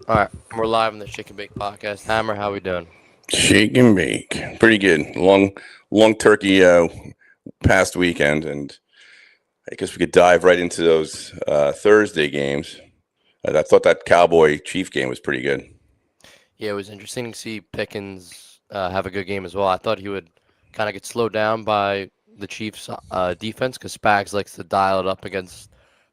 All right, we're live on the Chicken Bake Podcast. Hammer, how we doing? Shake and bake. Pretty good. Long turkey past weekend, and I guess we could dive right into those Thursday games. I thought that Cowboy Chief game was pretty good. Yeah, it was interesting to see Pickens have a good game as well. I thought he would kind of get slowed down by the Chiefs' defense because Spags likes to dial it up against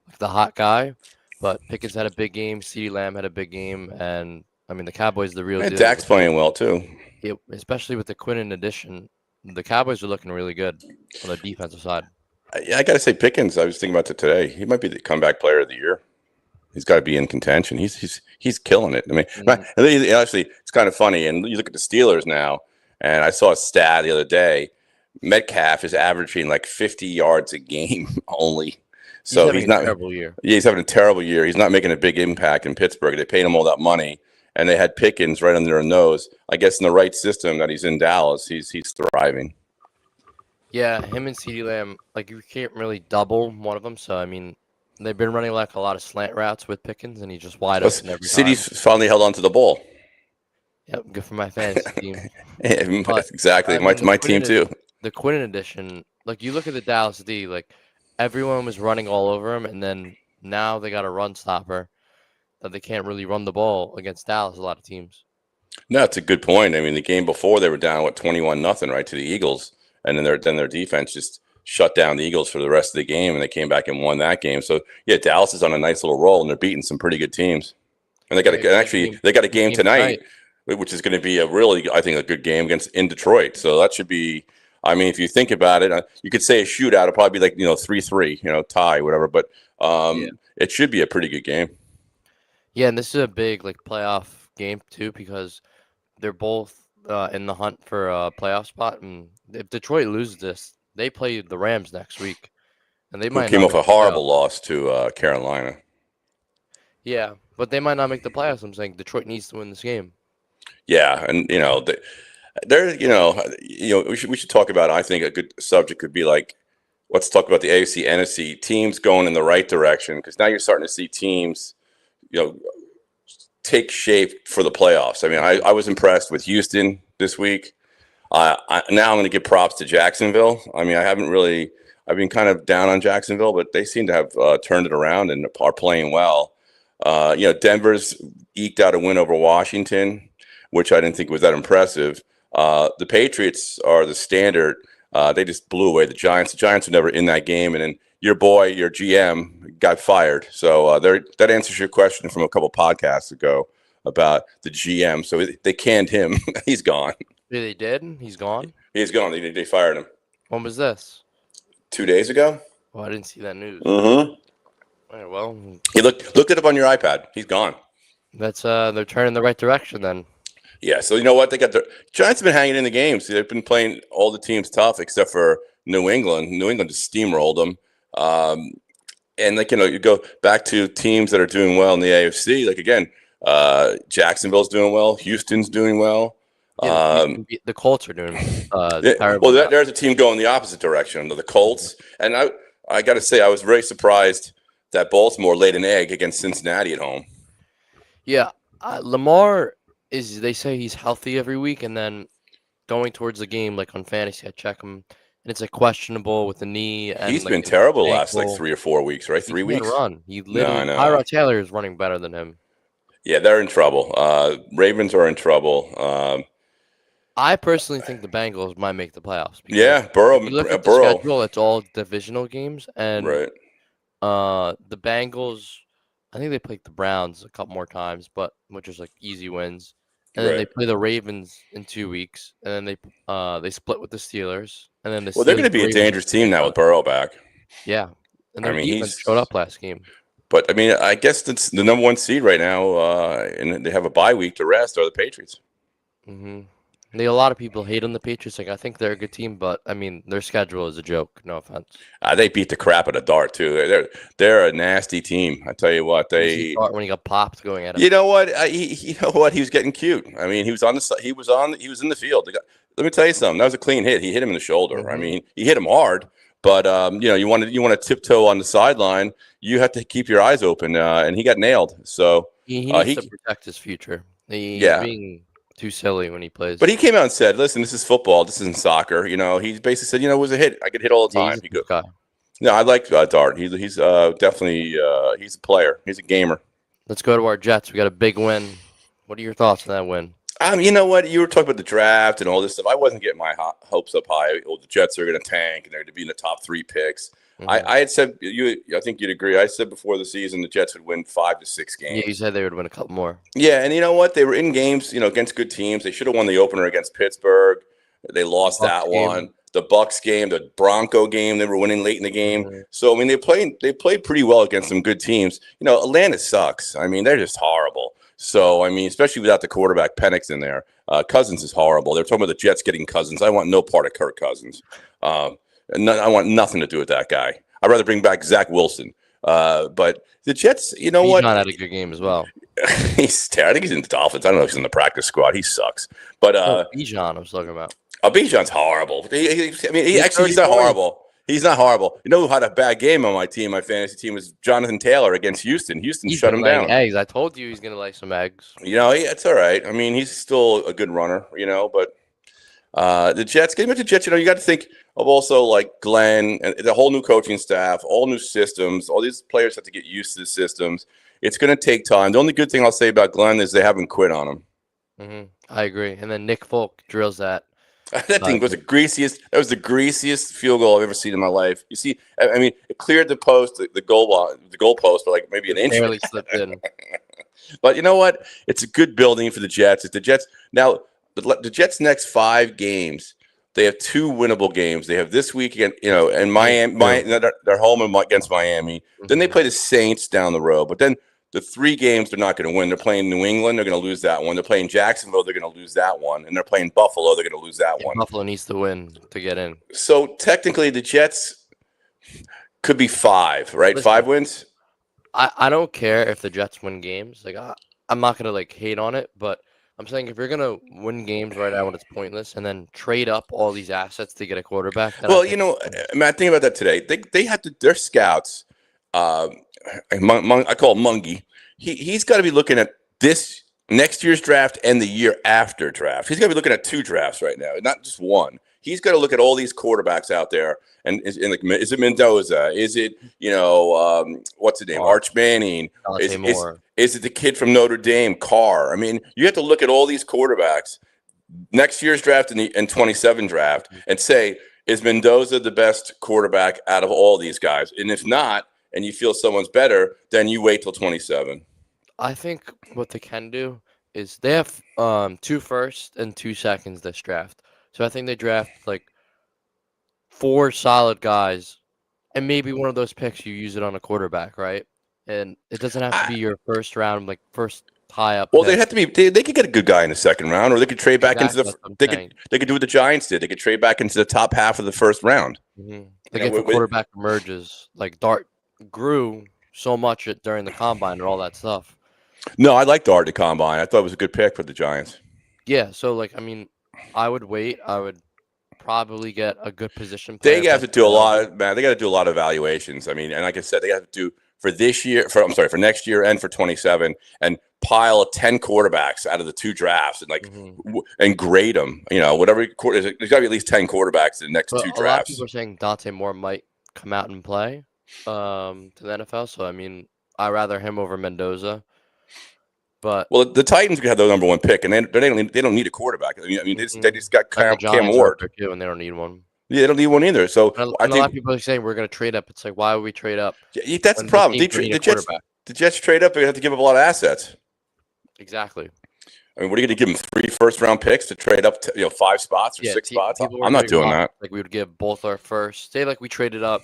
like the hot guy. But Pickens had a big game. CeeDee Lamb had a big game, and I mean the Cowboys the real And deal. Dak's playing well too. Especially with the Quinnen addition, the Cowboys are looking really good on the defensive side. I got to say Pickens. I was thinking about it today. He might be the comeback player of the year. He's got to be in contention. He's killing it. I mean, Mhm. actually, it's kind of funny. And you look at the Steelers now, and I saw a stat the other day. Metcalf is averaging like 50 yards a game only. He's So having he's a not. terrible year. Yeah, he's having a terrible year. He's not making a big impact in Pittsburgh. They paid him all that money, and they had Pickens right under their nose. I guess in the right system that he's in Dallas, he's thriving. Yeah, him and CeeDee Lamb, like you can't really double one of them. So I mean, they've been running like a lot of slant routes with Pickens, and he's just wide Plus, open every time. City's finally held on to the ball. Yep, good for my fantasy team. But Exactly, I mean, my team too. The Quinnen edition, like you look at the Dallas D, like everyone was running all over him, and then now they got a run stopper that they can't really run the ball against Dallas. A lot of teams. No, that's a good point. I mean, the game before they were down 21-0, right, to the Eagles, and then their defense just shut down the Eagles for the rest of the game, and they came back and won that game. So yeah, Dallas is on a nice little roll, and they're beating some pretty good teams. And they got a game tonight, which is going to be a really, I think, a good game against in Detroit. So that should be. I mean, if you think about it, you could say a shootout. It'll probably be like 3-3, tie, whatever. But Yeah. it should be a pretty good game. Yeah, and this is a big like playoff game too because they're both in the hunt for a playoff spot. And if Detroit loses this, they play the Rams next week, and they Who might came not off make a the playoffs. horrible loss to Carolina. Yeah, but they might not make the playoffs. I'm saying Detroit needs to win this game. Yeah, and there, we should talk about. I think a good subject could be like, let's talk about the AFC, NFC teams going in the right direction because now you're starting to see teams, you know, take shape for the playoffs. I mean, I was impressed with Houston this week. Now I'm going to give props to Jacksonville. I mean, I've been kind of down on Jacksonville, but they seem to have turned it around and are playing well. Denver's eked out a win over Washington, which I didn't think was that impressive. The Patriots are the standard. They just blew away the Giants. The Giants were never in that game, and then your boy, your GM, got fired. So that answers your question from a couple podcasts ago about the GM. So they canned him. He's gone. Yeah, they did. He's gone. He's gone. They fired him When was this? 2 days ago. Oh, I didn't see that news. Mm-hmm. All right, well, He looked it up on your iPad. He's gone. that's they're turning the right direction then. Yeah, so you know what? They got the Giants have been hanging in the games. They've been playing all the teams tough except for New England. New England just steamrolled them. And like you go back to teams that are doing well in the AFC. Like again, Jacksonville's doing well. Houston's doing well. Yeah, the Colts are doing Well, terrible. there's a team going the opposite direction. The Colts, and I got to say, I was very surprised that Baltimore laid an egg against Cincinnati at home. Yeah, Lamar is. They say he's healthy every week, and then going towards the game, like on fantasy, I check him, and it's like questionable with the knee. And He's like, been terrible the last ankle. 3 or 4 weeks, right? 3 He can't weeks. run. He literally. No. Tyrod Taylor is running better than him. Yeah, they're in trouble. Ravens are in trouble. I personally think the Bengals might make the playoffs. Yeah, Burrow. You look at the Burrow. schedule; it's all divisional games, and Right. the Bengals. I think they played the Browns a couple more times, but which is like easy wins. And then they Right. play the Ravens in 2 weeks, and then they split with the Steelers, and then the Well, they're going to Steelers, be a Ravens dangerous team now with Burrow back. Yeah, and I their mean, defense showed up last game. But I mean, I guess that's the number one seed right now, and they have a bye week to rest. Are the Patriots? Hmm A lot of people hate on the Patriots. Like I think they're a good team, but I mean their schedule is a joke. No offense. They beat the crap out of Dart too. They're a nasty team. I tell you what, When he got popped going at him. You know what? He was getting cute. I mean, he was on the he was in the field. Let me tell you something. That was a clean hit. He hit him in the shoulder. I mean, he hit him hard. But you want to tiptoe on the sideline. You have to keep your eyes open, and he got nailed. So He needs to He protect his future. He's yeah. being too silly when he plays. But he came out and said, "Listen, this is football. This isn't soccer." He basically said, "It was a hit. I could hit all the Yeah, time." he's a He go, tough guy. "No, I like Dart. He's definitely he's a player. He's a gamer." Let's go to our Jets. We got a big win. What are your thoughts on that win? You know what? You were talking about the draft and all this stuff. I wasn't getting my hopes up high. Oh, the Jets are going to tank and they're going to be in the top 3 picks. Mhm. I had said I think you'd agree. I said before the season the Jets would win 5 to 6 Yeah, games. you said they would win a couple more. Yeah, and you know what? They were in games, against good teams. They should have won the opener against Pittsburgh. They lost Bucks that game. one. The Bucks game, the Bronco game, they were winning late in the game. Mhm. So I mean, they played pretty well against some good teams. Atlanta sucks. I mean, they're just horrible. So I mean, especially without the quarterback Penix in there, Cousins is horrible. They're talking about the Jets getting Cousins. I want no part of Kirk Cousins. I want nothing to do with that guy. I'd rather bring back Zach Wilson. But the Jets, you know what? Bijan had a good game as well. He's terrible. I think he's in the Dolphins. I don't know if he's in the practice squad. He sucks. But Bijan, I was talking about. Bijan's horrible. He's not 34. horrible. He's not horrible. You know who had a bad game on my fantasy team was Jonathan Taylor against Houston. Houston He's shut been him laying down. eggs. I told you he's gonna lay some eggs. It's all right. I mean, he's still a good runner. But the Jets, getting back to the Jets, you got to think of also like Glenn and the whole new coaching staff, all new systems. All these players have to get used to the systems. It's going to take time. The only good thing I'll say about Glenn is they haven't quit on him. I agree. And then Nick Folk drills that. That thing was the greasiest. That was the greasiest field goal I've ever seen in my life. You see, I mean, it cleared the post, the goal post, for like maybe an inch. Barely slipped in. But you know what? It's a good building for the Jets. It's the Jets now. The Jets' next 5 games, they have 2 winnable games. They have this week again, and Miami. They're home against Miami. Then they play the Saints down the road. But then the 3 games they're not going to win. They're playing New England. They're going to lose that one. They're playing Jacksonville. They're going to lose that one. And they're playing Buffalo. They're going to lose that one. Buffalo needs to win to get in. So technically, the Jets could be 5, right? Listen, 5 wins. I don't care if the Jets win games. Like I'm not gonna hate on it, but I'm saying if you're gonna win games right now when it's pointless and then trade up all these assets to get a quarterback. Well, Matt, think about that today. They have to. Their scouts. I call him Mungie. He's got to be looking at this next year's draft and the year after draft. He's got to be looking at 2 drafts right now, not just one. He's got to look at all these quarterbacks out there, and is it Mendoza? Is it what's his name? Arch Manning? Is it the kid from Notre Dame, Carr? I mean, you have to look at all these quarterbacks next year's draft and 27 draft and say, is Mendoza the best quarterback out of all these guys? And if not, and you feel someone's better, then you wait till 27. I think what they can do is they have 2 firsts and 2 seconds this draft. So I think they draft 4 solid guys, and maybe one of those picks you use it on a quarterback, right? And it doesn't have to be your first round, first tie up. Well, they have to be. They could get a good guy in the second round, or they could trade back into the. They could do what the Giants did. They could trade back into the top half of the first round. If the quarterback emerges, Dart grew so much during the combine and all that stuff. No, I liked Dart at the combine. I thought it was a good pick for the Giants. Yeah, so I would wait. I would probably get a good position player. They have to do a lot, man. They got to do a lot of evaluations. I mean, and like I said, they have to do for this year. For next year and for 27, and pile 10 quarterbacks out of the 2 drafts and and grade them. Whatever. There's got to be at least 10 quarterbacks in the next 2 drafts. A lot of people are saying Dante Moore might come out and play to the NFL. So I mean, I'd rather him over Mendoza. But the Titans could have the number 1 pick, and they don't need a quarterback. I mean, they just got Cam Ward too, and they don't need one. Yeah, they don't need one either. So I think a lot of people are saying we're going to trade up. It's why would we trade up? Yeah, that's the problem. The Jets trade up. They have to give up a lot of assets. Exactly. I mean, what are you going to give them 3 first-round picks to trade up to 5 spots or 6 spots? I'm not doing that. We would give both our first. Say we traded up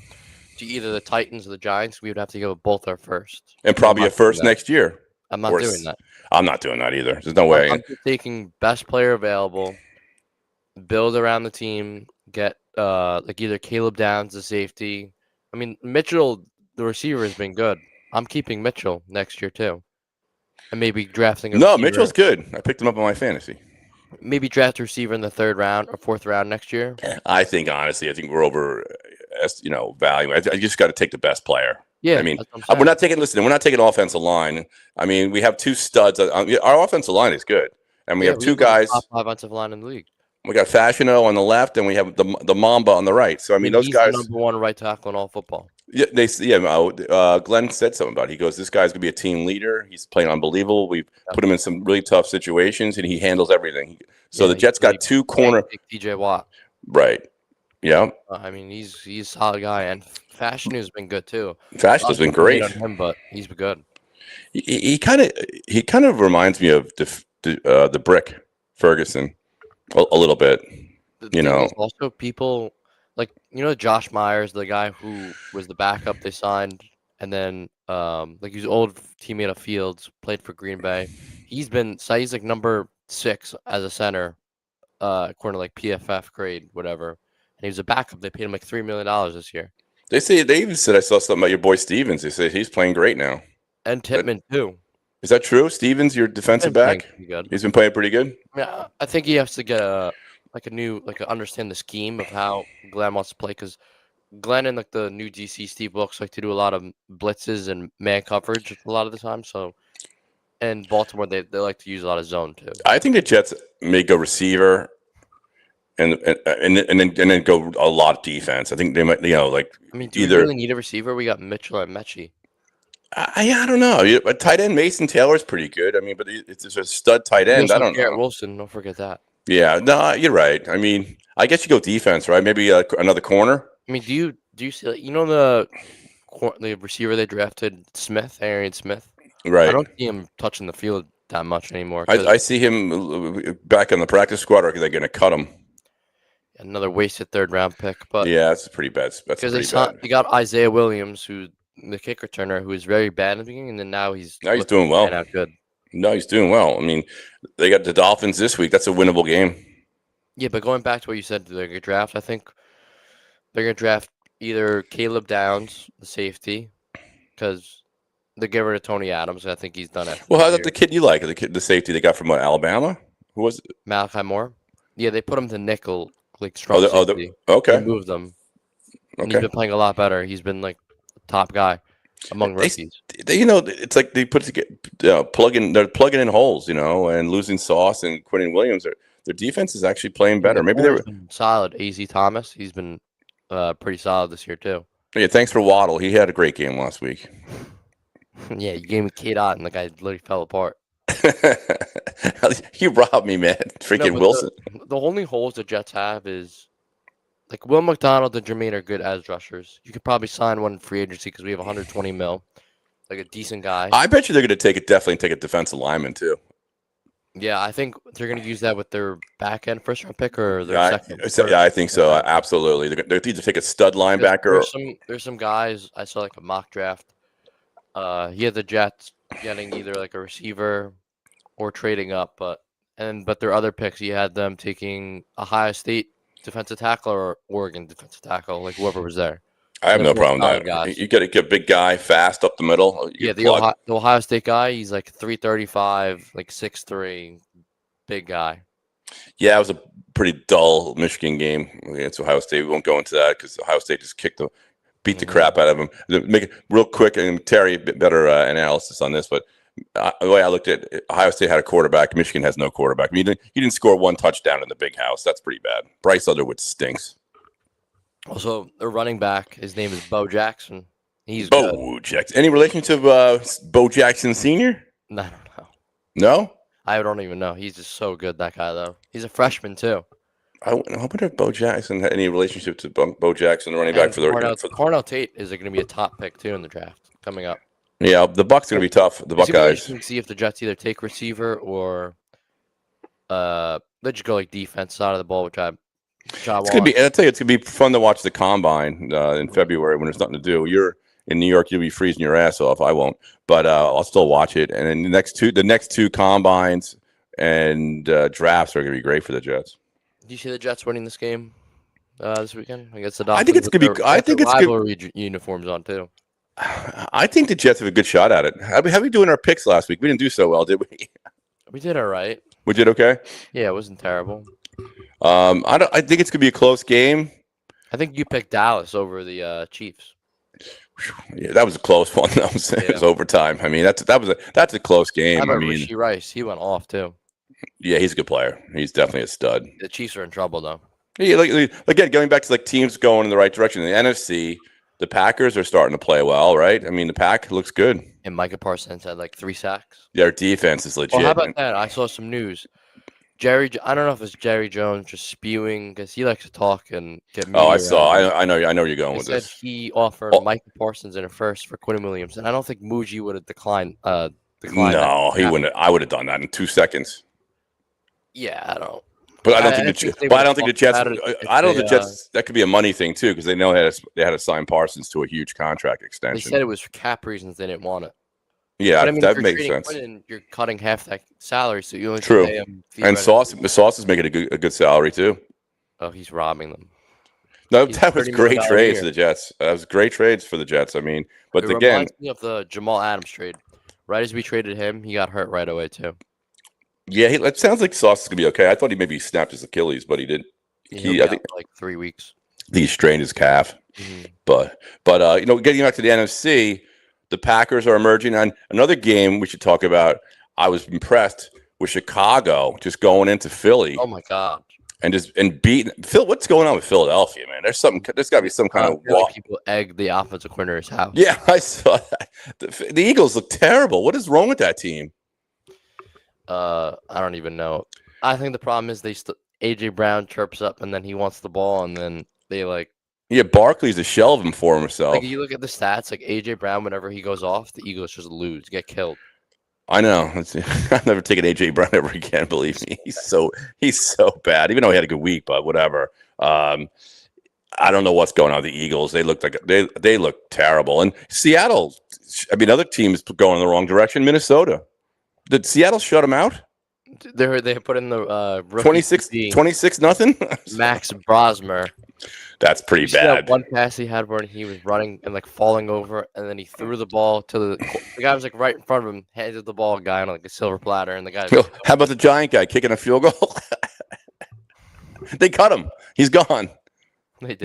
to either the Titans or the Giants, we would have to give up both our first and probably a first next year. I'm not doing that. I'm not doing that either. There's no way. I'm just taking best player available, build around the team, get either Caleb Downs, the safety. I mean, Mitchell, the receiver, has been good. I'm keeping Mitchell next year too, and maybe drafting. Mitchell's good. I picked him up on my fantasy. Maybe draft a receiver in the 3rd round or 4th round next year. I think honestly, we're over, value. I just got to take the best player. Yeah, I mean, that's what I'm we're saying. not taking. Listen, we're not taking offensive line. I mean, we have two studs. Our offensive line is good, and we Yeah, have we two have one of the top guys. 5 offensive line in the league. We got Fashiono on the left, and we have the Mamba on the right. So I I mean, mean, those he's the guys. number 1 right tackle in all football. Yeah, Glenn said something about it. He goes, "This guy's gonna be a team leader. He's playing unbelievable. We've put him in some really tough situations, and he handles everything." So the Yeah, he's Jets really got two banged corner. big TJ Watt. Right. Yeah. I mean, he's a solid guy, and Fashion has been good too. A lot Fashiona's of been people hate great. on him, but he's been good. He kind of reminds me of the Brick Ferguson a little bit. The You thing know. is also people like Josh Myers, the guy who was the backup they signed, and then like he's an old teammate of Fields, played for Green Bay. He's like number 6 as a center, according to like PFF grade, whatever. And he was a backup. They paid him like $3 million this year. They even said I saw something about your boy Stevens. They say he's playing great now. And But Tippmann too. is that true? Stevens, your defensive Been playing back, pretty good. he's been playing pretty good. I mean, I think he has to get understand the scheme of how Glenn wants to play, because Glenn and like the new DC Steve Wilkes like to do a lot of blitzes and man coverage a lot of the time. So, and Baltimore they like to use a lot of zone too. I think the Jets may go receiver and then go a lot of defense. I think they might, like I mean, do we either. really need a receiver? We got Mitchell and Mechie. I don't know. A tight end Mason Taylor's pretty good. I mean, but it's just a stud tight We end. also I have don't Garrett know. Wilson. Don't forget that. Yeah, no, you're right. I mean, I guess you go defense, right? Maybe another corner. I mean, do you see the receiver they drafted, Arian Smith? I Right. don't see him touching the field that much anymore. I see him back on the practice squad, or are they going to cut him? Another wasted 3rd round pick, but Yeah, that's pretty bad. That's because pretty bad. they got Isaiah Williams, who the kick returner, who was very bad in the beginning, and then now he's Doing well. out good. No, he's doing well. I mean, they got the Dolphins this week. That's a winnable game. Yeah, but going back to what you said, they're gonna draft. I think they're gonna draft either Caleb Downs, the safety, because they're getting rid of Tony Adams. And I think he's done it. Well, how about the kid you like? The safety they got from Alabama? Who was it? Malachi Moore? Yeah, they put him to nickel, like strong safety. Okay. They moved them. And he's Okay. been playing a lot better. He's been like top guy among rookies. It's like they put they're plugging in holes, and losing Sauce and Quentin Williams. Their defense is actually playing better. Maybe they were. Been solid. Az Thomas, he's been pretty solid this year too. Yeah, thanks for Waddle. He had a great game last week. Yeah, you gave me K-Dot and the guy literally fell apart. You robbed me, man. Freaking Wilson. The only holes the Jets have is like Will McDonald and Jermaine are good as rushers. You could probably sign one in free agency because we have 120 mil, like a decent guy. I bet you they're going to definitely take a defensive lineman too. Yeah, I think they're going to use that with their back end 1st round pick or their second. Yeah, I think so. Absolutely. They're either take a stud linebacker. There's some guys I saw like a mock draft. He had the Jets getting either like a receiver or trading up, but their other picks, he had them taking Ohio State defensive tackle or Oregon defensive tackle, like whoever was there. I have no problem with that. You got to get a big guy fast up the middle. The Ohio State guy, he's like 335, like 6'3", big guy. Yeah, it was a pretty dull Michigan game against Ohio State. We won't go into that because Ohio State just beat the crap out of them. Make it real quick, and Terry, better analysis on this, but the way I looked at it, Ohio State had a quarterback. Michigan has no quarterback. I mean, you didn't score one touchdown in the big house. That's pretty bad. Bryce Underwood stinks. Also, their running back, his name is Bo Jackson. He's Bo Jackson. Any relation to Bo Jackson Sr.? I don't know. No? I don't even know. He's just so good, that guy, though. He's a freshman, too. I wonder if Bo Jackson had any relationship to Bo Jackson, the running back for the Cornell Tate is going to be a top pick, too, in the draft coming up. Yeah, the Bucks going to be tough. The Buckeyes. You can see if the Jets either take receiver or they just go like defense side of the ball, which I it's gonna be. I'll tell you, it's gonna be fun to watch the combine in February when there's nothing to do. You're in New York, you'll be freezing your ass off. I won't, but I'll still watch it. And then the next two combines and drafts are gonna be great for the Jets. Do you see the Jets winning this game this weekend against the Dolphins? I think it's gonna be. I think it's rivalry uniforms on too. I think the Jets have a good shot at it. How we doing our picks last week? We didn't do so well, did we? We did all right. We did okay. Yeah, it wasn't terrible. I think it's gonna be a close game. I think you picked Dallas over the Chiefs. Yeah, that was a close one. That was, it was overtime. I mean, that's a close How game. I about mean, Rishi Rice? He went off too. yeah, he's a good player. He's definitely a stud. The Chiefs are in trouble though. Yeah, again, going back to like teams going in the right direction. In the NFC, the Packers are starting to play well, right? I mean, the Pack looks good. And Micah Parsons had like 3 sacks. Their defense is legit. Well, how about that? I saw some news. I don't know if it's Jerry Jones just spewing because he likes to talk and get media. Oh, I saw. around. I know where you're going He with said this. he offered Micah Parsons in a first for Quinn Williams, and I don't think Muji would have declined. No, he wouldn't. I would have done that in 2 seconds. Yeah, I don't. But I don't think the Jets. I don't think the Jets. That could be a money thing too, because they know they had to sign Parsons to a huge contract They extension. said it was for cap reasons they didn't want it. Yeah, But I mean, that if you're makes trading sense. Quinn, you're cutting half that salary, so you only True. pay him. And Sauce is making a good salary too. Oh, he's robbing them. No, He's that was $30 great million trades a for the Jets. That was great trades for the Jets. I mean, but It again, reminds me of the Jamal Adams trade. Right as we traded him, he got hurt right away too. yeah, it sounds like Sauce is gonna be okay. I thought he maybe snapped his Achilles, but he didn't. I think like 3 weeks. He strained his calf. Mhm. But getting back to the NFC, the Packers are emerging on another game we should talk about. I was impressed with Chicago just going into Philly. Oh my God! and beating Phil. What's going on with Philadelphia, man? There's got to be some kind of like people egg the offensive coordinator's house. Yeah, I saw that. The Eagles look terrible. What is wrong with that team? I don't even know. I think the problem is AJ Brown chirps up and then he wants the ball and then they like. Yeah, Barkley's a shell of him for himself. Like you look at the stats, like AJ Brown, whenever he goes off, the Eagles just lose, get killed. I know. I've never taken AJ Brown ever again. Believe me, he's so bad. Even though he had a good week, but whatever. I don't know what's going on with the Eagles. They look terrible. And Seattle. I mean, other teams going in the wrong direction. Minnesota. Did Seattle shut them out? They put in the 26 nothing. Max Brosmer. That's pretty bad. That one pass he had where he was running and like falling over, and then he threw the ball to the guy was like right in front of him, handed the ball guy on like a silver platter, and the guy. How about the Giant guy kicking a field goal? They cut him. He's gone. They did.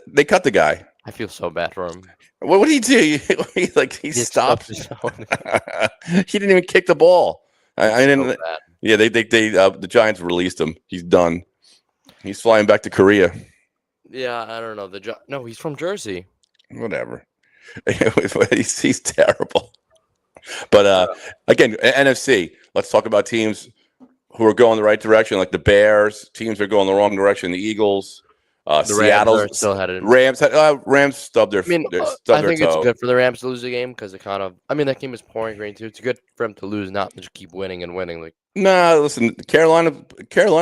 They cut the guy. I feel so bad for him. What did he do? He stopped. He didn't even kick the ball. I didn't. So yeah, they the Giants released him. He's done. He's flying back to Korea. Yeah, I don't know. No, he's from Jersey. Whatever. he's terrible. But again, NFC. Let's talk about teams who are going the right direction, like the Bears. Teams are going the wrong direction. The Eagles. The Seattle Rams still headed. Rams stubbed their. I mean, I think it's good for the Rams to lose the game because it kind of. I mean, that game is pouring rain too. It's good for them to lose, not to just keep winning and winning. Like, nah, listen, Carolina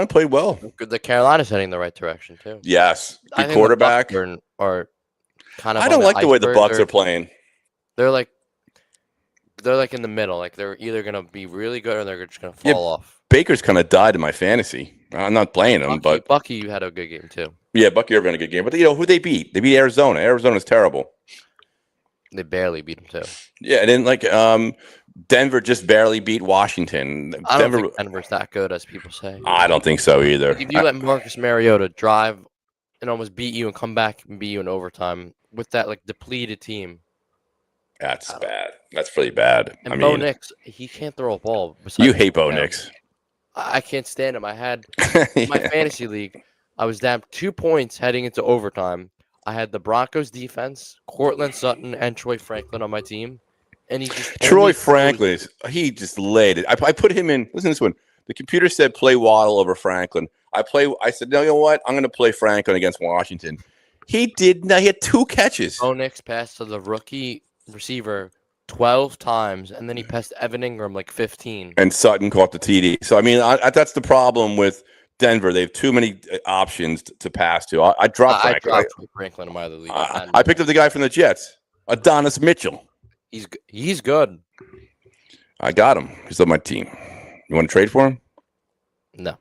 played well. The Carolina's heading the right direction too. Yes, good quarterback. Are kind of. I don't like the way the Bucs are playing. They're like in the middle. Like they're either gonna be really good or they're just gonna fall off. Baker's kind of died in my fantasy. I'm not playing him, but Bucky, you had a good game too. Yeah, Bucky Irvin had a good game, but who they beat? They beat Arizona. Arizona's terrible. They barely beat them too. Yeah, and then Denver just barely beat Washington. I don't think Denver's that good as people say. I don't think so either. Like if you let Marcus Mariota drive and almost beat you and come back and beat you in overtime with that like depleted team. That's bad. That's really bad. And Bo Nix, he can't throw a ball. You hate Bo Nix. I can't stand him. I had my fantasy league. I was down 2 points heading into overtime. I had the Broncos defense, Cortland Sutton, and Troy Franklin on my team. And he just Troy Franklin, he just laid it. I put him in. Listen to this one. The computer said play Waddle over Franklin. I said, no, you know what? I'm going to play Franklin against Washington. He did. He had 2 catches. Bo Nix passed to the rookie receiver 12 times, and then he passed Evan Ingram like 15. And Sutton caught the TD. So, I mean, that's the problem with Denver. They have too many options to pass to. I dropped Franklin. I dropped Franklin in my other league. I picked up the guy from the Jets, Adonis Mitchell. He's good. I got him. He's on my team. You want to trade for him? No.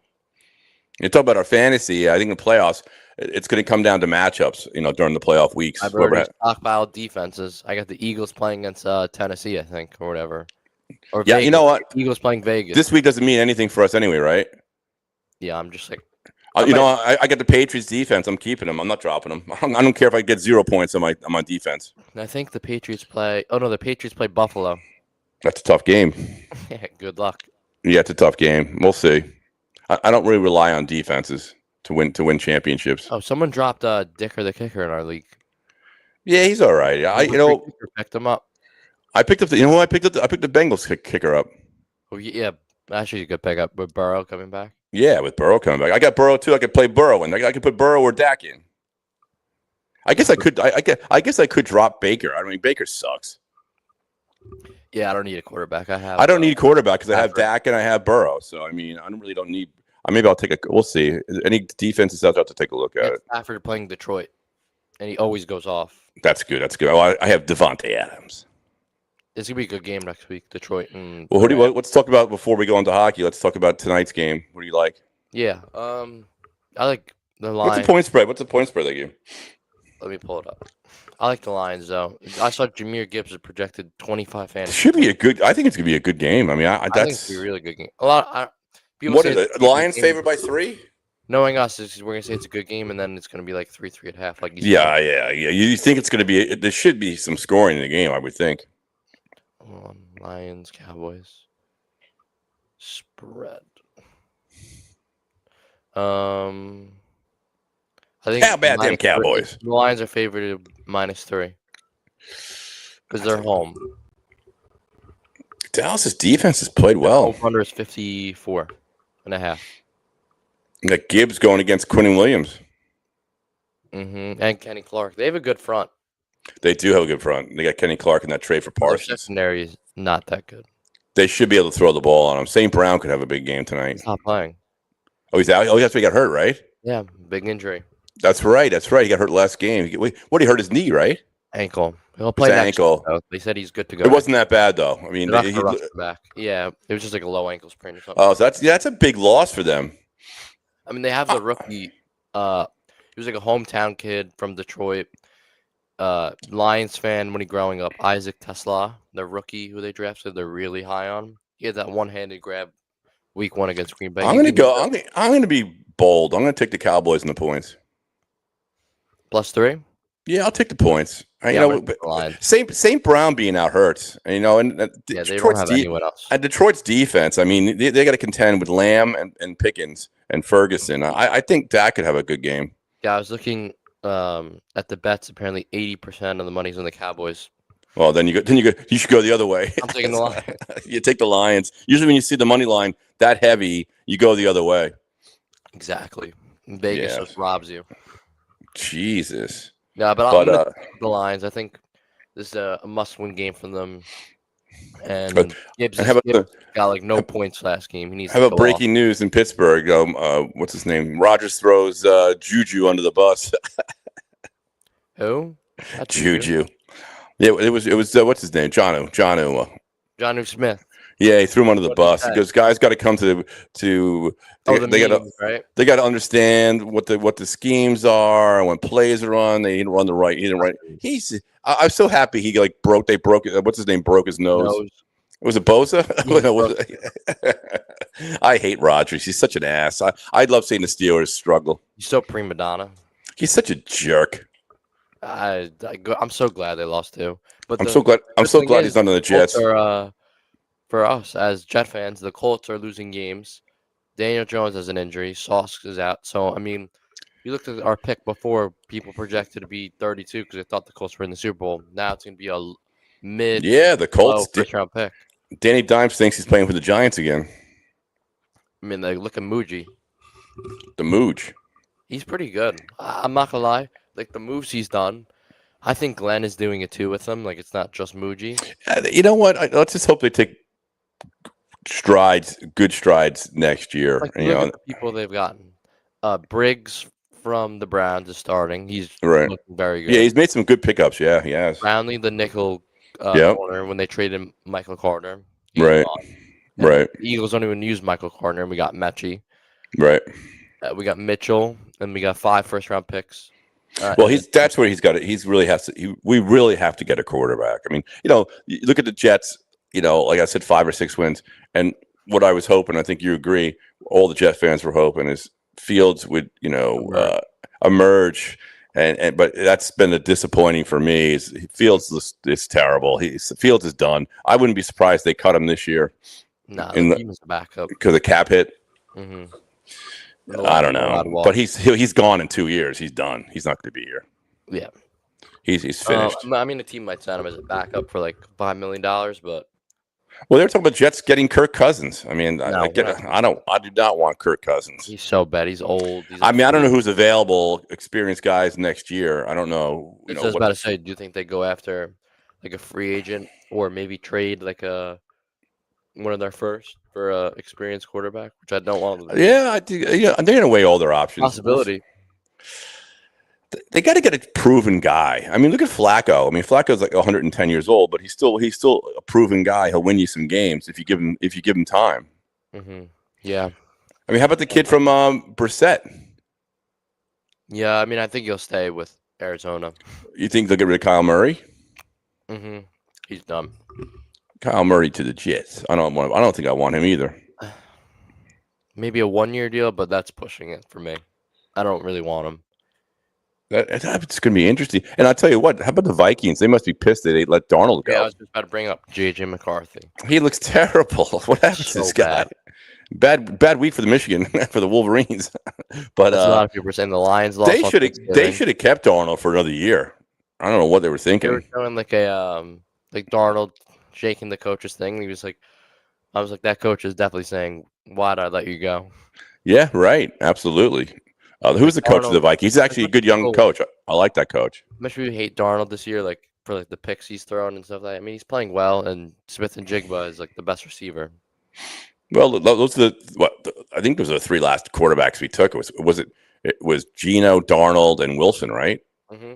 You talk about our fantasy. I think in the playoffs, it's going to come down to matchups, during the playoff weeks. I've already stockpiled defenses. I got the Eagles playing against Tennessee, I think, or whatever. Or yeah, Vegas. You know what? Eagles playing Vegas. This week doesn't mean anything for us anyway, right? Yeah, I'm just like. I got the Patriots defense. I'm keeping them. I'm not dropping them. I don't care if I get 0 points on my defense. I think the Patriots play. Oh no, the Patriots play Buffalo. That's a tough game. Yeah, good luck. Yeah, it's a tough game. We'll see. I don't really rely on defenses to win championships. Oh, someone dropped Dicker the kicker in our league. Yeah, he's all right. I picked him up. I picked up the I picked the Bengals kicker up. Oh yeah, actually a good pickup with Burrow coming back. Yeah, with Burrow coming back. I got Burrow too. I could play Burrow and I could put Burrow or Dak in. I guess I could. I guess I could drop Baker. I mean, Baker sucks. Yeah, I don't need a quarterback. I don't need a quarterback because I have Dak and I have Burrow. So I mean, I don't need. Maybe I'll take a. We'll see. Any defenses out there to take a look at it. Stafford playing Detroit, and he always goes off. That's good. That's good. Oh, I have Devontae Adams. It's gonna be a good game next week, Detroit. And well, let's talk about before we go into hockey. Let's talk about tonight's game. What do you like? Yeah, I like the Lions. What's the point spread? What's the point spread that game? Let me pull it up. I like the Lions though. I saw Jahmyr Gibbs is projected 25 fantasy. Should be a good. I think it's gonna be a good game. I mean, I think it's gonna be a really good game. A lot. People what say is it? Lions favored by 3? Knowing us, we're gonna say it's a good game, and then it's gonna be like 3.5. Like yeah. You think it's gonna be? There should be some scoring in the game. I would think. Lions, Cowboys spread. I think how about them Cowboys? The Lions are favored -3 because they're home. Dallas's defense has played well. Over is 54.5. You got Gibbs going against Quinn Williams. And Kenny Clark. They have a good front. They do have a good front. They got Kenny Clark in that trade for Parsons. Their secondary is not that good. They should be able to throw the ball on him. St. Brown could have a big game tonight. He's not playing. Oh, he's out. Oh, that's why he got hurt, right? Yeah, big injury. That's right. He got hurt last game. What? He hurt his knee, right? Ankle. He'll play next ankle. Week, they said he's good to go. It wasn't that bad though. I mean, back. Yeah, it was just like a low ankle sprain or something. Oh, so that's a big loss for them. I mean, they have the rookie. He was like a hometown kid from Detroit. Lions fan when he growing up. Isaac Tesla, the rookie who they drafted, they're really high on. He had that one-handed grab week 1 against Green Bay. I'm gonna be bold. I'm gonna take the Cowboys in the points. +3. Yeah, I'll take the points. St. Brown being out hurts. And they don't have anyone else. And Detroit's defense. I mean, they got to contend with Lamb and Pickens and Ferguson. I think Dak could have a good game. Yeah, I was looking at the bets. Apparently, 80% of the money's on the Cowboys. Well, then you should go the other way. I'm taking the Lions. You take the Lions. Usually, when you see the money line that heavy, you go the other way. Exactly. Vegas just robs you. Jesus. Yeah, but I'm gonna take the Lions. I think this is a must-win game for them. And Gibbs got like no points last game. He needs. How about breaking news in Pittsburgh? What's his name? Rodgers throws Juju under the bus. Who? Juju. Yeah, it was what's his name? Jonnu Smith. Yeah, he threw him under the bus. He goes, guys got to come to they got to understand what the schemes are and when plays are on. They didn't run the right. He didn't right. I'm so happy he broke what's his name? Broke his nose. Was it Bosa? I hate Rodgers. He's such an ass. I'd love seeing the Steelers struggle. He's so prima donna. He's such a jerk. I'm so glad they lost too. But I'm so glad he's not on the Jets. For us as Jet fans, the Colts are losing games. Daniel Jones has an injury. Sauce is out. So, I mean, you looked at our pick before, people projected to be 32 because they thought the Colts were in the Super Bowl. Now it's going to be a the Colts first-round pick. Danny Dimes thinks he's playing for the Giants again. I mean, look at Muji. The Mooj. He's pretty good. I'm not going to lie. Like, the moves he's done, I think Glenn is doing it too with him. Like, it's not just Muji. You know what? Let's just hope they take good strides next year. Like, look at the people they've gotten. Briggs from the Browns is starting. He's looking very good. Yeah, he's made some good pickups. Yeah, he has. Brownlee, the nickel corner, when they traded Michael Carter. Right. The Eagles don't even use Michael Carter, and we got Mechie. Right. We got Mitchell, and we got 5 first-round picks. Well, that's where he's got it. We really have to get a quarterback. I mean, you look at the Jets. Like I said, 5 or 6 wins. And what I was hoping, I think you agree, all the Jet fans were hoping is Fields would, emerge. But that's been a disappointing for me. Fields is terrible. Fields is done. I wouldn't be surprised they cut him this year. Nah, he was a backup. Because of cap hit. Mm-hmm. I don't know, but he's gone in 2 years. He's done. He's not going to be here. Yeah, he's finished. I mean, the team might sign him as a backup for like $5 million, but well, they're talking about Jets getting Kirk Cousins. I mean, I do not want Kirk Cousins. He's so bad. He's old. I don't know who's available, experienced guys next year. I don't know. I was about to say, do you think they go after like a free agent or maybe trade like one of their first for a experienced quarterback, which I don't want them to do. Yeah, I think they're going to weigh all their options. Possibility. They got to get a proven guy. I mean, look at Flacco. I mean, Flacco's like 110 years old, but he's still a proven guy. He'll win you some games if you give him time. Mm-hmm. Yeah. I mean, how about the kid from Brissett? Yeah, I mean, I think he'll stay with Arizona. You think they'll get rid of Kyle Murray? Mm-hmm. He's done. Kyle Murray to the Jets. I don't think I want him either. Maybe a 1-year deal, but that's pushing it for me. I don't really want him. It's going to be interesting. And I'll tell you what, how about the Vikings? They must be pissed that they let Darnold go. Yeah, I was just about to bring up J.J. McCarthy. He looks terrible. What happened to this guy? Bad week for the Michigan, for the Wolverines. But a lot of people are saying the Lions lost. They should have kept Darnold for another year. I don't know what they were thinking. They were showing like Darnold shaking the coach's thing. He was like, I was like, that coach is definitely saying, why'd I let you go? Yeah, right. Absolutely. Who's the coach of the Vikings? He's actually a good young coach. I like that coach. Much we hate Darnold this year, like for like the picks he's thrown and stuff like that. I mean, he's playing well, and Smith and Jigba is like the best receiver. Well, those are I think those are the three last quarterbacks we took. It was Geno, Darnold, and Wilson, right? Mm-hmm.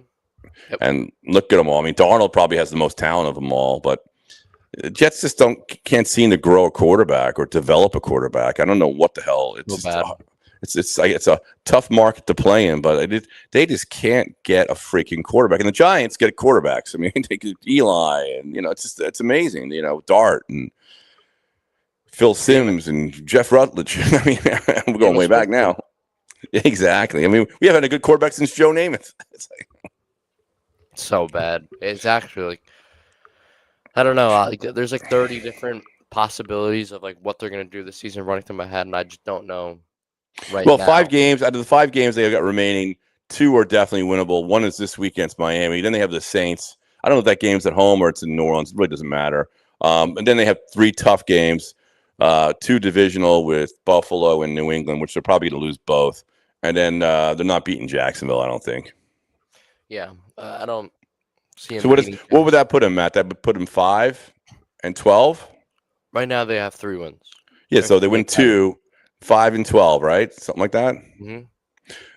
Yep. And look at them all. I mean, Darnold probably has the most talent of them all, but the Jets just can't seem to grow a quarterback or develop a quarterback. I don't know what the hell. It's a tough market to play in, but they just can't get a freaking quarterback. And the Giants get quarterbacks. I mean, they get Eli, and it's amazing. Dart and Phil Simms and Jeff Rutledge. I mean, we're going way back now. Exactly. I mean, we haven't had a good quarterback since Joe Namath. It's like so bad. It's actually like, I don't know. There's like 30 different possibilities of like what they're gonna do this season running through my head, and I just don't know. Right. Well, now. 5 games out of the 5 games they have got remaining, 2 are definitely winnable. 1 is this week against Miami. Then they have the Saints. I don't know if that game's at home or it's in New Orleans. It really doesn't matter. And then they have 3 tough games, 2 divisional with Buffalo and New England, which they're probably going to lose both. And then they're not beating Jacksonville, I don't think. Yeah, I don't see him. So what would that put him, Matt? That would put him 5-12? Right now they have 3 wins. Yeah, so they win 2. 5-12, right? Something like that. Mm-hmm.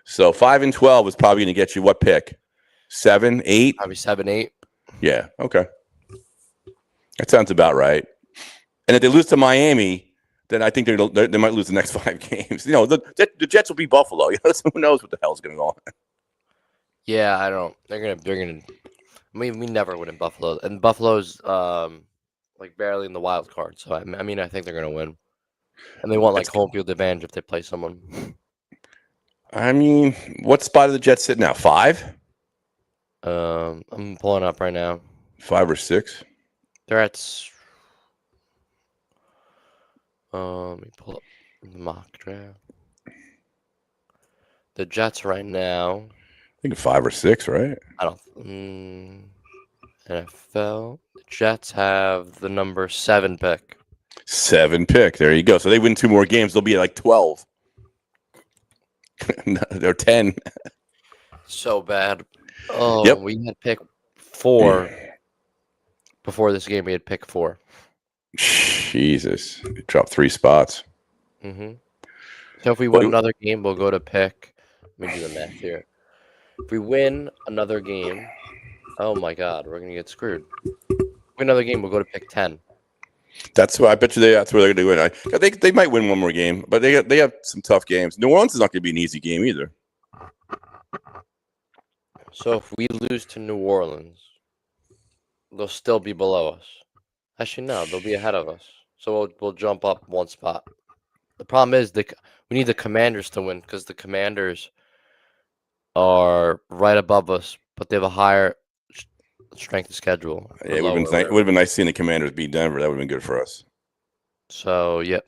So 5-12 is probably going to get you what pick? 7, 8? Probably 7, 8. Yeah. Okay. That sounds about right. And if they lose to Miami, then I think they might lose the next 5 games. The Jets will beat Buffalo. So who knows what the hell's going on? Yeah, I don't. They're gonna. I mean, we never win in Buffalo, and Buffalo's like barely in the wild card. So I mean, I think they're gonna win. And they want like home field advantage if they play someone. I mean, what spot are the Jets sitting now? 5? I'm pulling up right now. 5 or 6? They're at. Let me pull up the mock draft. The Jets right now. I think 5 or 6, right? I don't. NFL. The Jets have the number 7 pick. 7 pick. There you go. So they win 2 more games. They'll be at like 12. They're 10. So bad. Oh, yep. We had pick 4 before this game. We had pick 4. Jesus, they dropped 3 spots. Mm-hmm. So if we win another game, we'll go to pick. Let me do the math here. If we win another game, oh my God, we're gonna get screwed. If we win another game, we'll go to pick 10. That's why I bet you that's where they're going to win. They might win one more game, but they have some tough games. New Orleans is not going to be an easy game either. So if we lose to New Orleans, they'll still be below us. Actually, no, they'll be ahead of us. So we'll jump up 1 spot. The problem is we need the Commanders to win because the Commanders are right above us, but they have a higher strength of schedule. Yeah, it would have been nice seeing the Commanders beat Denver. That would have been good for us. So yeah,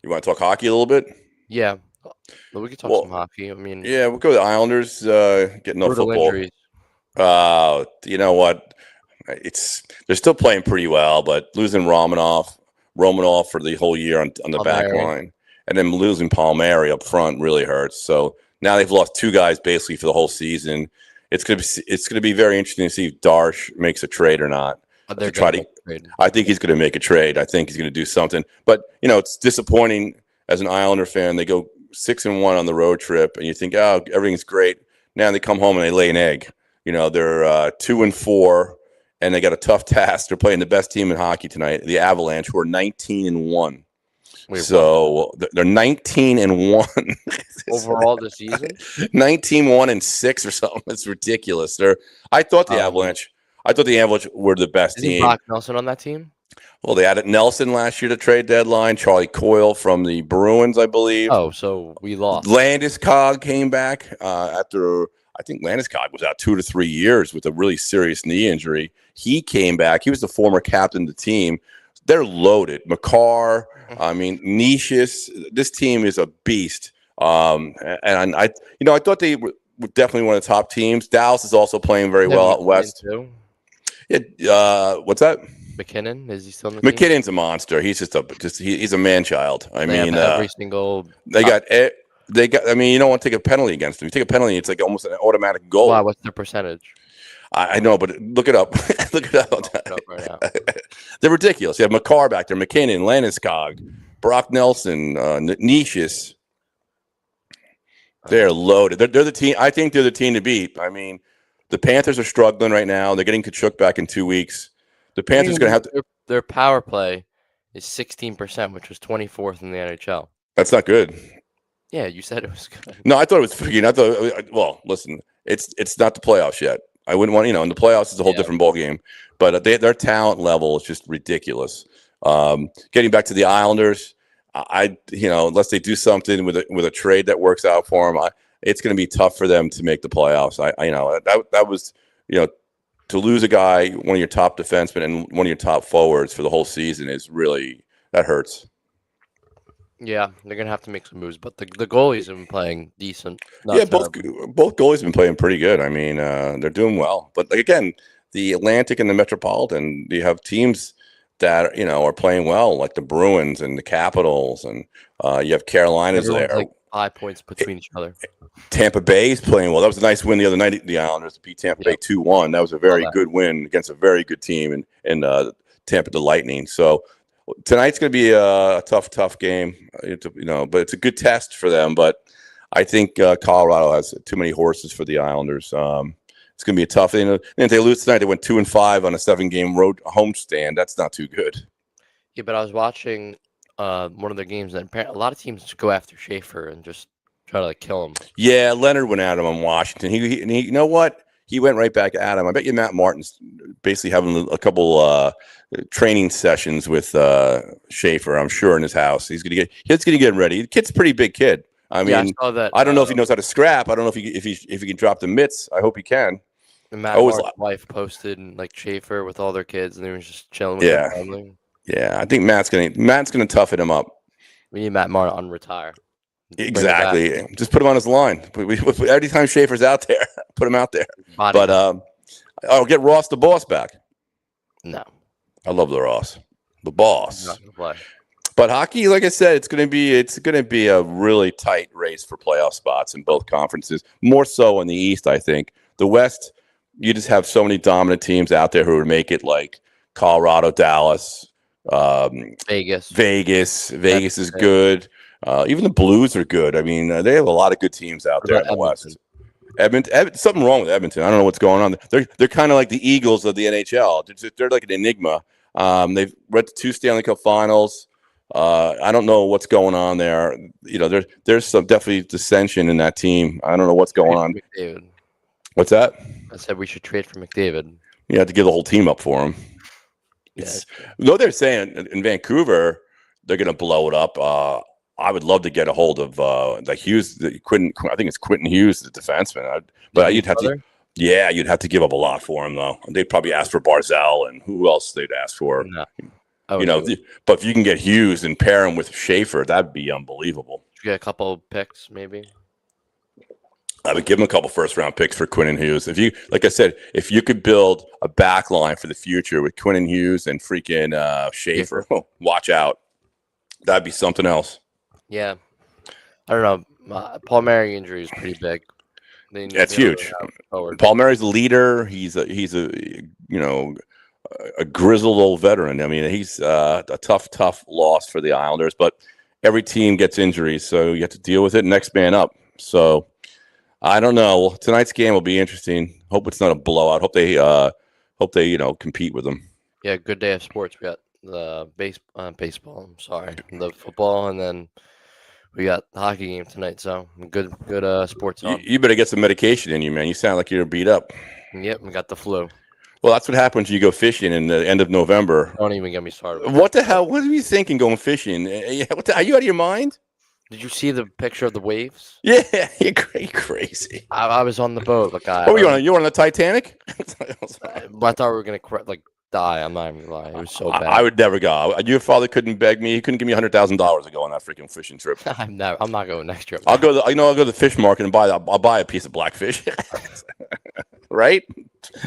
you want to talk hockey a little bit? Yeah, but we could talk some hockey. I mean, yeah, we'll go to the Islanders. Getting no football. Injuries. You know what? They're still playing pretty well, but losing Romanov for the whole year on the back line, and then losing Palmieri up front really hurts. So now they've lost two guys basically for the whole season. It's gonna be very interesting to see if Darsh makes a trade or not. I think he's going to make a trade. I think he's going to do something. But it's disappointing as an Islander fan. They go 6-1 on the road trip, and you think, oh, everything's great. Now they come home and they lay an egg. They're 2-4, and they got a tough task. They're playing the best team in hockey tonight, the Avalanche, who are 19-1. So they're 19-1 overall this season. 19-1-6 or something. It's ridiculous. I thought the Avalanche were the best team. Brock Nelson on that team? Well, they added Nelson last year to trade deadline. Charlie Coyle from the Bruins, I believe. Oh, so we lost. Landeskog came back after. I think Landeskog was out 2 to 3 years with a really serious knee injury. He came back. He was the former captain of the team. They're loaded. Makar, Nicias. This team is a beast. And I thought they were definitely one of the top teams. Dallas is also playing very well out west. What's that? McKinnon, is he still on the McKinnon's team? A monster. He's he's a man child. Every single they got. You don't want to take a penalty against them. You take a penalty, it's like almost an automatic goal. Wow, what's their percentage? I know, but look it up. Look it up. Right now. They're ridiculous. You have Makar back there, McKinnon, Landeskog, Brock Nelson, Nicias. They're loaded. They're the team. I think they're the team to beat. The Panthers are struggling right now. They're getting Kachuk back in 2 weeks. The Panthers are going to have to. Their power play is 16%, which was 24th in the NHL. That's not good. Yeah, you said it was good. No, I thought it was freaking. Well, listen, it's not the playoffs yet. I wouldn't want, in the playoffs is a whole different ball game. But their talent level is just ridiculous. Getting back to the Islanders, unless they do something with a trade that works out for them, it's going to be tough for them to make the playoffs. That was to lose a guy, one of your top defensemen and one of your top forwards for the whole season is really that hurts. Yeah, they're gonna have to make some moves, but the goalies have been playing decent. Both goalies have been playing pretty good. They're doing well. But again, the Atlantic and the Metropolitan, you have teams that are playing well, like the Bruins and the Capitals, and you have Carolina's there. Like 5 points between each other. Tampa Bay is playing well. That was a nice win the other night. The Islanders beat Tampa Bay 2-1. That was a very good win against a very good team in Tampa, the Lightning. So tonight's going to be a tough game, but it's a good test for them. But I think Colorado has too many horses for the Islanders. It's going to be a tough thing. And if they lose tonight, they went 2-5 on a 7-game road homestand. That's not too good. Yeah, but I was watching one of their games, and a lot of teams go after Schaefer and just try to kill him. Yeah, Leonard went at him on Washington. He you know what? He went right back at him. I bet you Matt Martin's basically having a couple training sessions with Schaefer, I'm sure, in his house. He's gonna get him ready. The kid's a pretty big kid. I saw that. I don't know if he knows how to scrap. I don't know if he can drop the mitts. I hope he can. And Matt Martin's wife posted Schaefer with all their kids, and they were just chilling with their family. Yeah, I think Matt's gonna toughen him up. We need Matt Martin on retire. Exactly. Just put him on his line. Every time Schaefer's out there, put him out there. But I'll get Ross the boss back. No. I love the Ross. The boss. But hockey, like I said, it's gonna be a really tight race for playoff spots in both conferences. More so in the East, I think. The West, you just have so many dominant teams out there who would make it, like Colorado, Dallas, Vegas. Vegas is good. Even the Blues are good. They have a lot of good teams out there in the West. Edmonton, something wrong with Edmonton. I don't know what's going on. They're kind of like the Eagles of the NHL. They're like an enigma. They've went to 2 Stanley Cup Finals. I don't know what's going on there. There's some definitely dissension in that team. I don't know what's going on. McDavid. What's that? I said we should trade for McDavid. You have to give the whole team up for him. They're saying in Vancouver, they're going to blow it up. I would love to get a hold of the Hughes, Quentin. I think it's Quentin Hughes, the defenseman. But you'd have to, yeah, you'd have to give up a lot for him though. They'd probably ask for Barzell and who else they'd ask for. No. But if you can get Hughes and pair him with Schaefer, that'd be unbelievable. You get a couple picks, maybe. I would give him a couple first-round picks for Quentin Hughes. If you, like I said, if you could build a back line for the future with Quentin Hughes and freaking Schaefer, watch out. That'd be something else. Yeah, I don't know. Palmieri injury is pretty big. That's huge. Palmieri's the leader. He's a grizzled old veteran. I mean, he's a tough loss for the Islanders. But every team gets injuries, so you have to deal with it. Next man up. So I don't know. Tonight's game will be interesting. Hope it's not a blowout. Hope they compete with them. Yeah, good day of sports. We got the baseball. I'm sorry, the football, and then we got the hockey game tonight. So good sports. You better get some medication in you, man. You sound like you're beat up. Yep, we got the flu. Well, that's what happens when you go fishing in the end of November. Don't even get me started. What the hell? What are you thinking going fishing? Are you out of your mind? Did you see the picture of the waves? Yeah, you're crazy. I was on the boat. Like, what were you on? You were on the Titanic? I thought we were gonna die. I'm not even gonna lie. It was so bad. I would never go. Your father couldn't beg me. He couldn't give me $100,000 to go on that freaking fishing trip. I'm not going next trip. I'll go to the fish market and I'll buy a piece of blackfish. Right?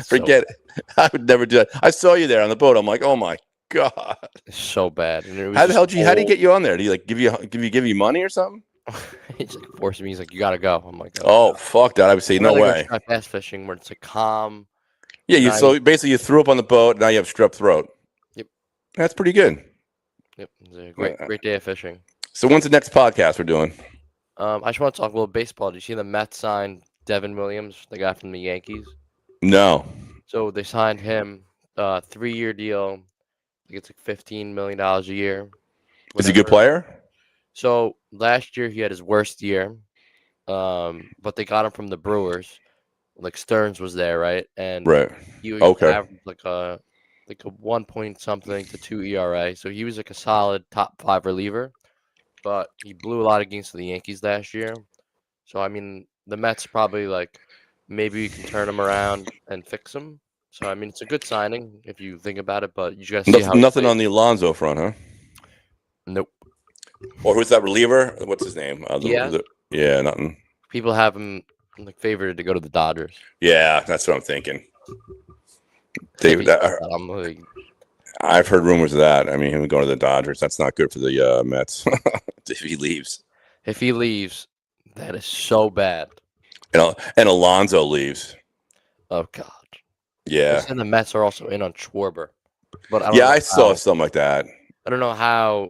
Forget it. I would never do that. I saw you there on the boat. I'm like, oh my God. It's so bad. And how did he get you on there? Did he like give you money or something? He's like forcing me. He's like, you gotta go. I'm like, oh fuck that. I would say no way. Try bass fishing where it's like calm. Yeah, so basically you threw up on the boat. Now you have strep throat. Yep, that's pretty good. Yep, it's a great day of fishing. So when's the next podcast we're doing? I just want to talk a little baseball. Did you see the Mets signed Devin Williams, the guy from the Yankees? No. So they signed him 3-year deal. I think it's like $15 million a year. Is he a good player? So last year he had his worst year, but they got him from the Brewers. Like Stearns was there, right? And he averaged like a 1 point something to 2 ERA. So he was like a solid top 5 reliever, but he blew a lot of games for the Yankees last year. So I mean, the Mets probably like maybe you can turn him around and fix him. So I mean, it's a good signing if you think about it, but you just gotta see how nothing on the Alonso front, huh? Nope. Or who's that reliever? What's his name? Yeah, nothing. People have him like favored to go to the Dodgers. Yeah, that's what I'm thinking. I've heard rumors of that. I mean, him going to the Dodgers. That's not good for the Mets if he leaves. If he leaves, that is so bad. And Alonso leaves. Oh God. Yeah. And the Mets are also in on Schwarber. But I saw something like that. I don't know how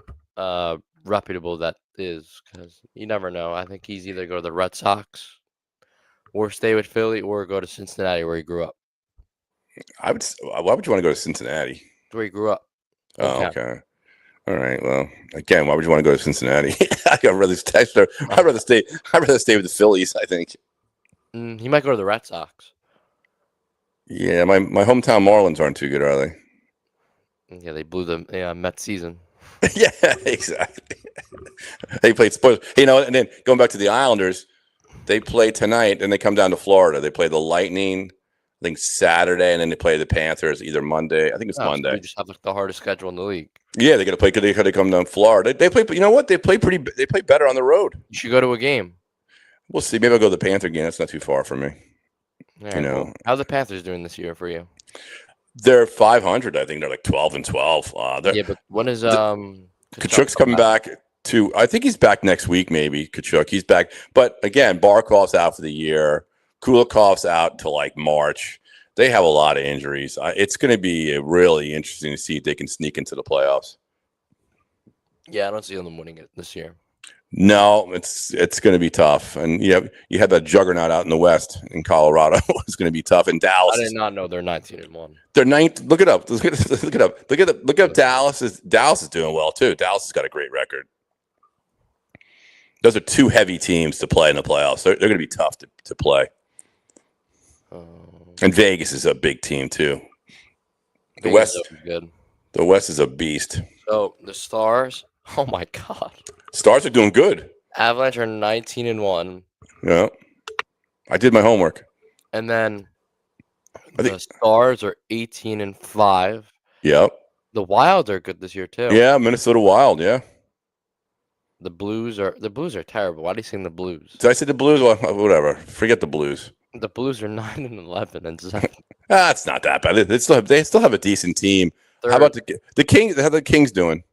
reputable that is because you never know. I think he's either go to the Red Sox or stay with Philly or go to Cincinnati where he grew up. Why would you want to go to Cincinnati? Where he grew up. Oh, okay. All right. Well, again, why would you want to go to Cincinnati? I'd rather stay with the Phillies, I think. He might go to the Red Sox. Yeah, my hometown Marlins aren't too good, are they? Yeah, they blew the Mets season. Yeah, exactly. They played spoilers. And then going back to the Islanders, they play tonight and they come down to Florida. They play the Lightning, I think Saturday, and then they play the Panthers either Monday. I think it's Monday. So they just have like the hardest schedule in the league. Yeah, they're gonna play because they come down to Florida. They play, but you know what? They play better on the road. You should go to a game. We'll see. Maybe I'll go to the Panther game. That's not too far from me. Right, well, how's the Panthers doing this year for you? They're 500. I think they're like 12-12. Yeah, but when is Kachuk's coming back to? I think he's back next week. Maybe Kachuk. He's back, but again, Barkov's out for the year. Kulikov's out till like March. They have a lot of injuries. It's going to be really interesting to see if they can sneak into the playoffs. Yeah, I don't see them winning it this year. No, it's going to be tough, and you have that juggernaut out in the West in Colorado. It's going to be tough. In Dallas, I did not know they're 19-1. They're 9th. Look it up. Look it up. Look up. Dallas is doing well too. Dallas has got a great record. Those are two heavy teams to play in the playoffs. They're going to be tough to play. And Vegas is a big team too. The West is good. The West is a beast. So the Stars Oh my God. Stars are doing good. Avalanche are 19-1, Yeah, I did my homework. and then I the think. Stars are 18-5. Yep. The Wild are good this year too. Yeah, Minnesota Wild. Yeah. The Blues are terrible. Why do you sing the Blues? Did I say the Blues? Well, whatever. Forget the Blues. The Blues are 9-11 and 7. It's not that bad. They still have a decent team. They're, How about the Kings? How are the Kings doing?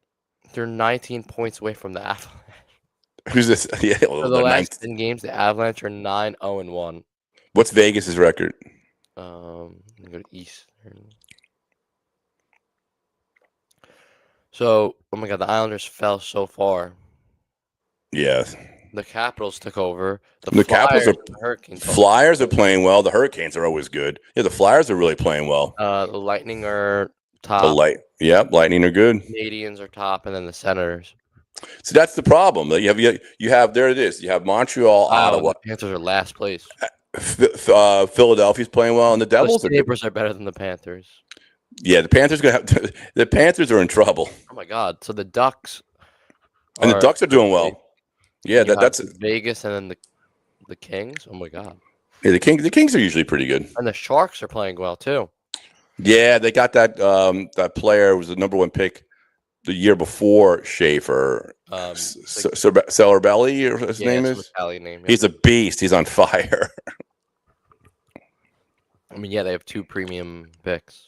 they're 19 points away from the Avalanche. Who's this? Yeah, well, For the they're last 10 games, the Avalanche are 9-0-1. What's Vegas's record? Let me go to Eastern. So, oh my God, the Islanders fell so far. Yeah, The Capitals took over. The Capitals Flyers and the Hurricanes. Flyers are playing well. The Hurricanes are always good. Yeah, the Flyers are really playing well. The Lightning are The top. Lightning are good. Canadians are top, and then the Senators. So that's the problem. You have there it is. You have Montreal, Ottawa. The Panthers are last place. Philadelphia's playing well, and the Devils The are good. Sabres are better than the Panthers. Yeah, the Panthers gonna have the Panthers are in trouble, Oh my God! So the Ducks. and the Ducks are doing well. Yeah, You have that's Vegas, and then the Kings. Oh my God! yeah, the Kings are usually pretty good. And the Sharks are playing well too. Yeah, they got that player was the number one pick the year before Schaefer. Celebelli, or his name is. Name. Yeah. He's a beast. He's on fire. I mean, yeah, they have 2 premium picks.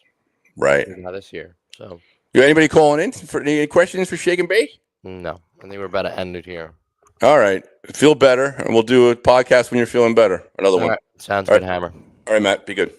Right. This year. So. You got anybody calling in for any questions for Shake and Bake? No, I think we're about to end it here. All right. Feel better, and we'll do a podcast when you're feeling better. Another one. Right. Sounds All good, right. Hammer. All right, Matt. Be good.